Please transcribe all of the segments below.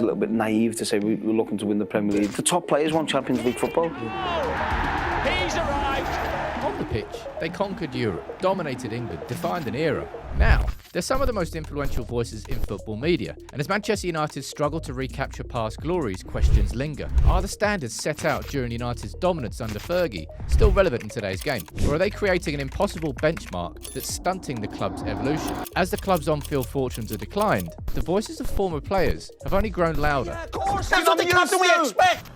a little bit naive to say we're looking to win the Premier League. The top players want Champions League football. He's arrived! On the pitch, they conquered Europe, dominated England, defined an era. Now, they're some of the most influential voices in football media, and as Manchester United struggle to recapture past glories, questions linger. Are the standards set out during United's dominance under Fergie still relevant in today's game? Or are they creating an impossible benchmark that's stunting the club's evolution? As the club's on-field fortunes have declined, the voices of former players have only grown louder. Of course, that's what the captain we expect!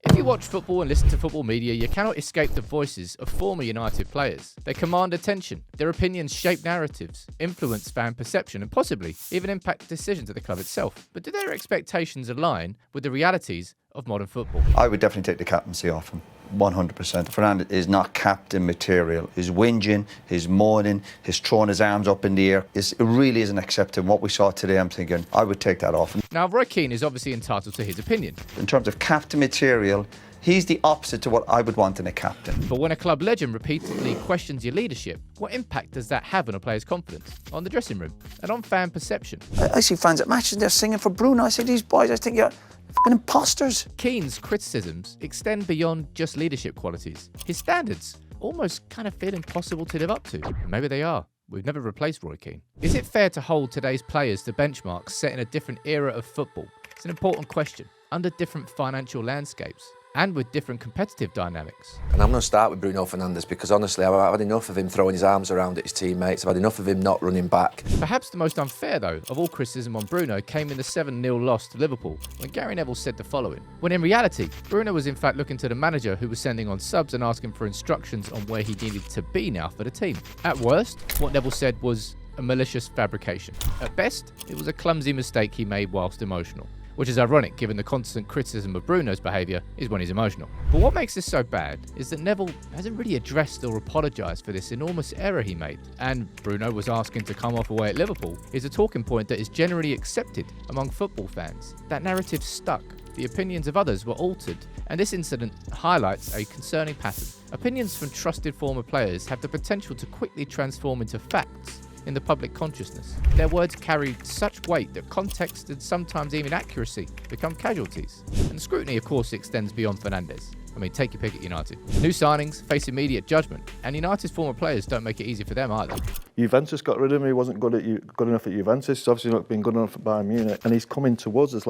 If you watch football and listen to football media, you cannot escape the voices of former United players. They command attention. Their opinions shape narratives, influence fan perception, and possibly even impact decisions at the club itself. But do their expectations align with the realities of modern football? I would definitely take the captaincy off him. 100%. Fernandes is not captain material. His whinging, his moaning, his throwing his arms up in the air, it really isn't accepting. What we saw today, I'm thinking, I would take that off. Now, Roy Keane is obviously entitled to his opinion. In terms of captain material, he's the opposite to what I would want in a captain. But when a club legend repeatedly questions your leadership, what impact does that have on a player's confidence, on the dressing room, and on fan perception? I see fans at matches, they're singing for Bruno. I say, these boys, I think you're fucking imposters. Keane's criticisms extend beyond just leadership qualities. His standards almost kind of feel impossible to live up to. Maybe they are. We've never replaced Roy Keane. Is it fair to hold today's players to benchmarks set in a different era of football? It's an important question, under different financial landscapes and with different competitive dynamics. And I'm going to start with Bruno Fernandes because honestly I've had enough of him throwing his arms around at his teammates. I've had enough of him not running back. Perhaps the most unfair, though, of all criticism on Bruno came in the 7-0 loss to Liverpool when Gary Neville said the following. When in reality, Bruno was in fact looking to the manager who was sending on subs and asking for instructions on where he needed to be now for the team. At worst, what Neville said was a malicious fabrication. At best, it was a clumsy mistake he made whilst emotional. Which is ironic given the constant criticism of Bruno's behaviour is when he's emotional. But what makes this so bad is that Neville hasn't really addressed or apologised for this enormous error he made. And Bruno was asking to come off away at Liverpool is a talking point that is generally accepted among football fans. That narrative stuck. The opinions of others were altered, and this incident highlights a concerning pattern. Opinions from trusted former players have the potential to quickly transform into facts in the public consciousness. Their words carry such weight that context and sometimes even accuracy become casualties. And scrutiny, of course, extends beyond Fernandes. I mean, take your pick at United. New signings face immediate judgment, and United's former players don't make it easy for them either. Juventus got rid of him. He wasn't good enough at Juventus. He's obviously not been good enough at Bayern Munich, and he's coming to us as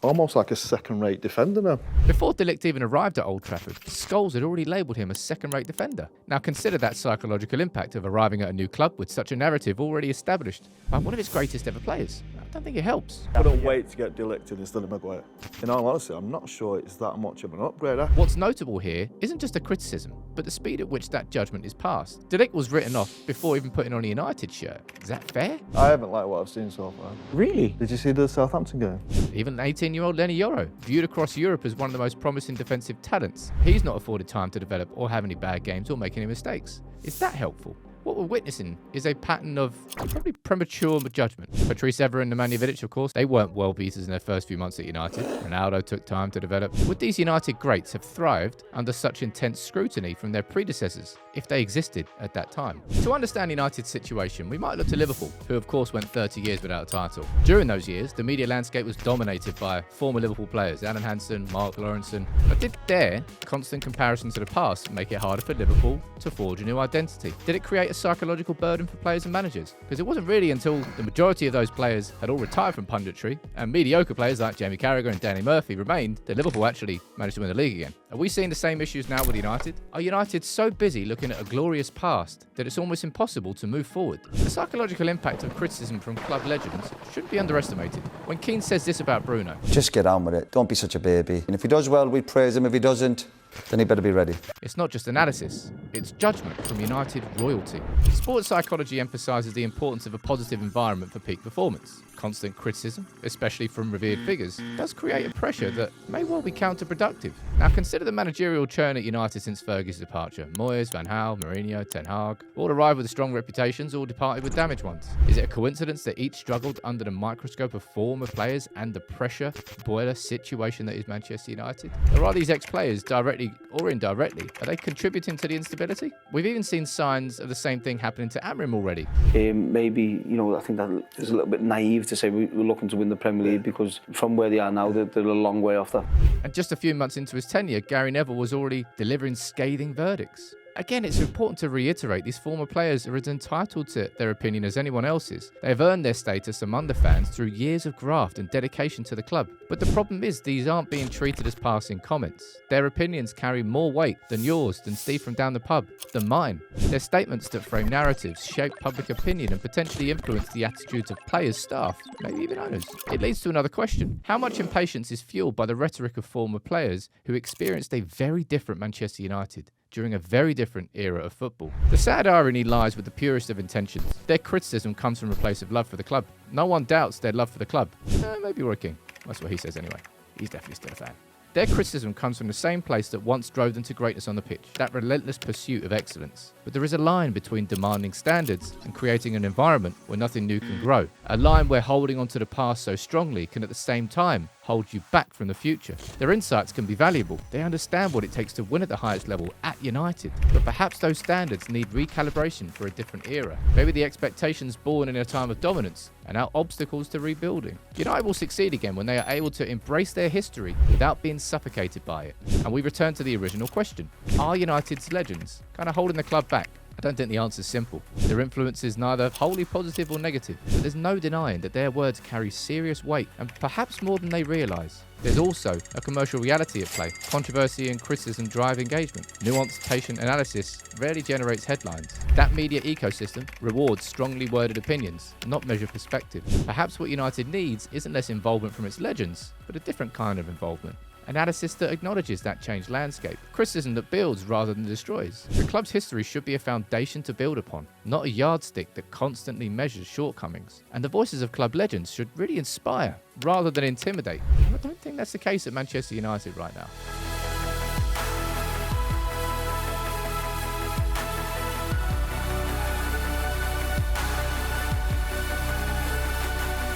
almost like a second-rate defender now. Before De Ligt even arrived at Old Trafford, Scholes had already labelled him a second-rate defender. Now consider that psychological impact of arriving at a new club with such a narrative already established by one of its greatest ever players. I don't think it helps. I couldn't wait to get De Ligt in instead of Maguire. In all honesty, I'm not sure it's that much of an upgrade. What's notable here isn't just a criticism, but the speed at which that judgment is passed. De Ligt was written off before even putting on a United shirt. Is that fair? I haven't liked what I've seen so far. Really? Did you see the Southampton game? Even 18-year-old Lenny Yoro, viewed across Europe as one of the most promising defensive talents. He's not afforded time to develop or have any bad games or make any mistakes. Is that helpful? What we're witnessing is a pattern of probably premature judgment. Patrice Evra and Nemanja Vidic, of course, they weren't world beaters in their first few months at United. Ronaldo took time to develop. Would these United greats have thrived under such intense scrutiny from their predecessors if they existed at that time? To understand United's situation, we might look to Liverpool, who of course went 30 years without a title. During those years, the media landscape was dominated by former Liverpool players, Alan Hansen, Mark Lawrenson. But did their constant comparison to the past make it harder for Liverpool to forge a new identity? Did it create a psychological burden for players and managers? Because it wasn't really until the majority of those players had all retired from punditry and mediocre players like Jamie Carragher and Danny Murphy remained that Liverpool actually managed to win the league again. Are we seeing the same issues now with United? Are United so busy looking at a glorious past that it's almost impossible to move forward? The psychological impact of criticism from club legends shouldn't be underestimated. When Keane says this about Bruno, Just get on with it. Don't be such a baby. And if he does well, we praise him. If he doesn't, then he better be ready. it's not just analysis, it's judgment from United royalty. Sports psychology emphasises the importance of a positive environment for peak performance. Constant criticism, especially from revered figures, does create a pressure that may well be counterproductive. Now consider the managerial churn at United since Fergie's departure. Moyes, Van Gaal, Mourinho, Ten Hag, all arrived with strong reputations, all departed with damaged ones. Is it a coincidence that each struggled under the microscope of former players and the pressure boiler situation that is Manchester United? Or are these ex-players directly directly or indirectly, are they contributing to the instability? We've even seen signs of the same thing happening to Amrim already. Maybe, I think that is a little bit naive to say we're looking to win the Premier League, because from where they are now, they're a long way off that. And just a few months into his tenure, Gary Neville was already delivering scathing verdicts. Again, it's important to reiterate these former players are as entitled to their opinion as anyone else's. They have earned their status among the fans through years of graft and dedication to the club. But the problem is these aren't being treated as passing comments. Their opinions carry more weight than yours, than Steve from down the pub, than mine. They're statements that frame narratives, shape public opinion and potentially influence the attitudes of players, staff, maybe even owners. It leads to another question. How much impatience is fueled by the rhetoric of former players who experienced a very different Manchester United during a very different era of football? The sad irony lies with the purest of intentions. Their criticism comes from a place of love for the club. No one doubts their love for the club. Maybe Roy King. That's what he says anyway. He's definitely still a fan. Their criticism comes from the same place that once drove them to greatness on the pitch, that relentless pursuit of excellence. But there is a line between demanding standards and creating an environment where nothing new can grow. A line where holding on to the past so strongly can at the same time hold you back from the future. Their insights can be valuable. They understand what it takes to win at the highest level at United. But perhaps those standards need recalibration for a different era. Maybe the expectations born in a time of dominance are now obstacles to rebuilding. United will succeed again when they are able to embrace their history without being suffocated by it. And we return to the original question. Are United's legends kind of holding the club back? I don't think the answer is simple. Their influence is neither wholly positive or negative, but there's no denying that their words carry serious weight, and perhaps more than they realise. There's also a commercial reality at play. Controversy and criticism drive engagement. Nuanced, patient analysis rarely generates headlines. That media ecosystem rewards strongly worded opinions, not measured perspective. Perhaps what United needs isn't less involvement from its legends, but a different kind of involvement. Analysis that acknowledges that changed landscape. Criticism that builds rather than destroys. The club's history should be a foundation to build upon, not a yardstick that constantly measures shortcomings. And the voices of club legends should really inspire rather than intimidate. I don't think that's the case at Manchester United right now.